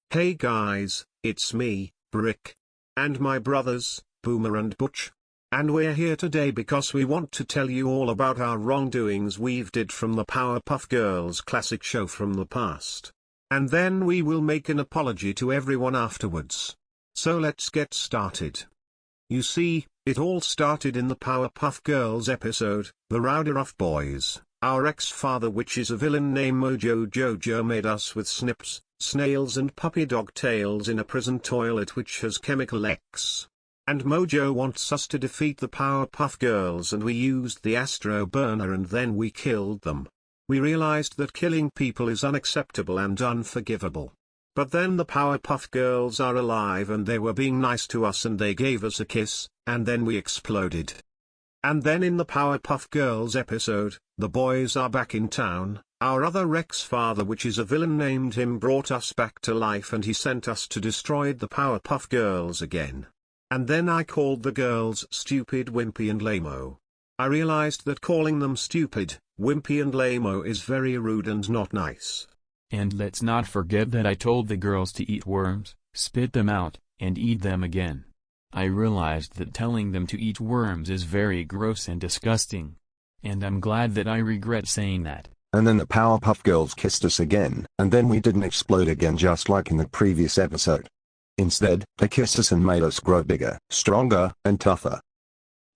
Hey guys, it's me, Brick. And my brothers, Boomer and Butch. And we're here today because we want to tell you all about our wrongdoings we've did from the Powerpuff Girls classic show from the past. And then we will make an apology to everyone afterwards. So let's get started. You see, it all started in the Powerpuff Girls episode, The Rowdyruff Boys. Our ex-father, which is a villain named Mojo Jojo, made us with snips, snails and puppy dog tails in a prison toilet which has chemical X. And Mojo wants us to defeat the Powerpuff Girls, and we used the Astro Burner and then we killed them. We realized that killing people is unacceptable and unforgivable. But then the Powerpuff Girls are alive and they were being nice to us and they gave us a kiss, and then we exploded. And then in the Powerpuff Girls episode, the boys are back in town. Our other ex-father, which is a villain named him, brought us back to life and he sent us to destroy the Powerpuff Girls again. And then I called the girls stupid, wimpy and lame-o. I realized that calling them stupid, wimpy and lame-o is very rude and not nice. And let's not forget that I told the girls to eat worms, spit them out, and eat them again. I realized that telling them to eat worms is very gross and disgusting. And I'm glad that I regret saying that. And then the Powerpuff Girls kissed us again, and then we didn't explode again just like in the previous episode. Instead, they kissed us and made us grow bigger, stronger, and tougher.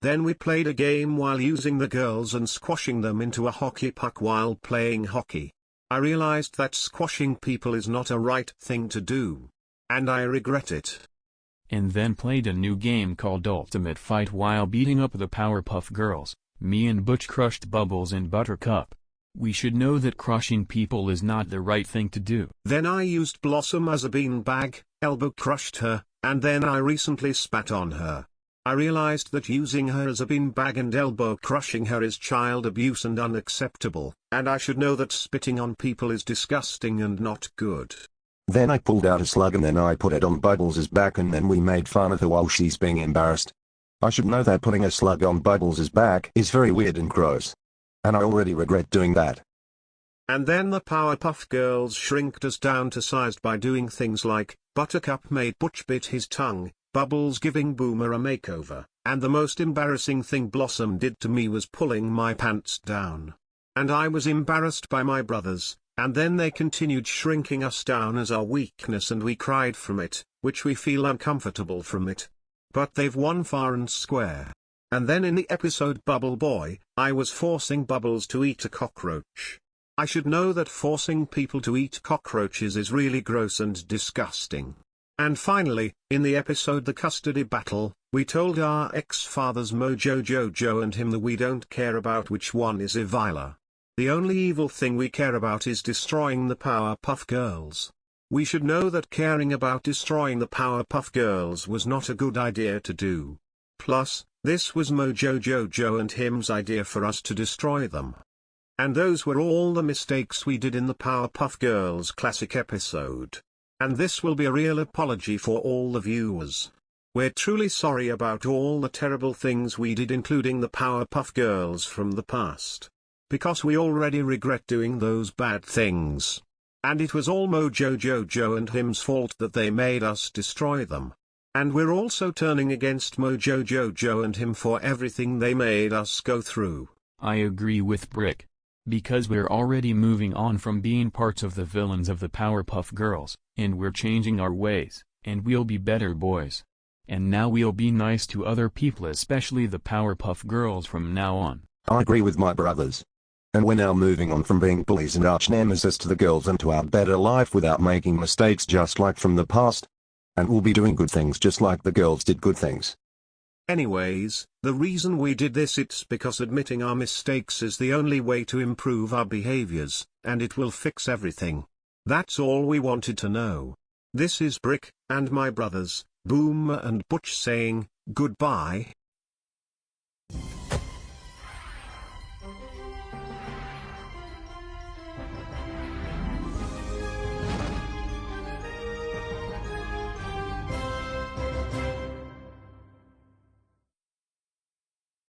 Then we played a game while using the girls and squashing them into a hockey puck while playing hockey. I realized that squashing people is not a right thing to do. And I regret it. And then played a new game called Ultimate Fight while beating up the Powerpuff Girls. Me and Butch crushed Bubbles and Buttercup. We should know that crushing people is not the right thing to do. Then I used Blossom as a beanbag, elbow crushed her, and then I recently spat on her. I realized that using her as a beanbag and elbow crushing her is child abuse and unacceptable, and I should know that spitting on people is disgusting and not good. Then I pulled out a slug and then I put it on Bubbles' back and then we made fun of her while she's being embarrassed. I should know that putting a slug on Bubbles' back is very weird and gross. And I already regret doing that. And then the Powerpuff Girls shrinked us down to size by doing things like, Buttercup made Butch bit his tongue, Bubbles giving Boomer a makeover, and the most embarrassing thing Blossom did to me was pulling my pants down. And I was embarrassed by my brothers, and then they continued shrinking us down as our weakness and we cried from it, which we feel uncomfortable from it. But they've won fair and square. And then in the episode Bubble Boy, I was forcing Bubbles to eat a cockroach. I should know that forcing people to eat cockroaches is really gross and disgusting. And finally, in the episode The Custody Battle, we told our ex-fathers Mojo Jojo and him that we don't care about which one is eviler. The only evil thing we care about is destroying the Powerpuff Girls. We should know that caring about destroying the Powerpuff Girls was not a good idea to do. Plus, this was Mojo Jojo and him's idea for us to destroy them. And those were all the mistakes we did in the Powerpuff Girls classic episode. And this will be a real apology for all the viewers. We're truly sorry about all the terrible things we did, including the Powerpuff Girls from the past. Because we already regret doing those bad things. And it was all Mojo Jojo and him's fault that they made us destroy them. And we're also turning against Mojo Jojo and him for everything they made us go through. I agree with Brick. Because we're already moving on from being parts of the villains of the Powerpuff Girls, and we're changing our ways, and we'll be better boys. And now we'll be nice to other people, especially the Powerpuff Girls from now on. I agree with my brothers. And we're now moving on from being bullies and arch-nemesis to the girls and to our better life without making mistakes just like from the past. And we'll be doing good things just like the girls did good things. Anyways, the reason we did this, it's because admitting our mistakes is the only way to improve our behaviors, and it will fix everything. That's all we wanted to know. This is Brick, and my brothers, Boomer and Butch saying, goodbye.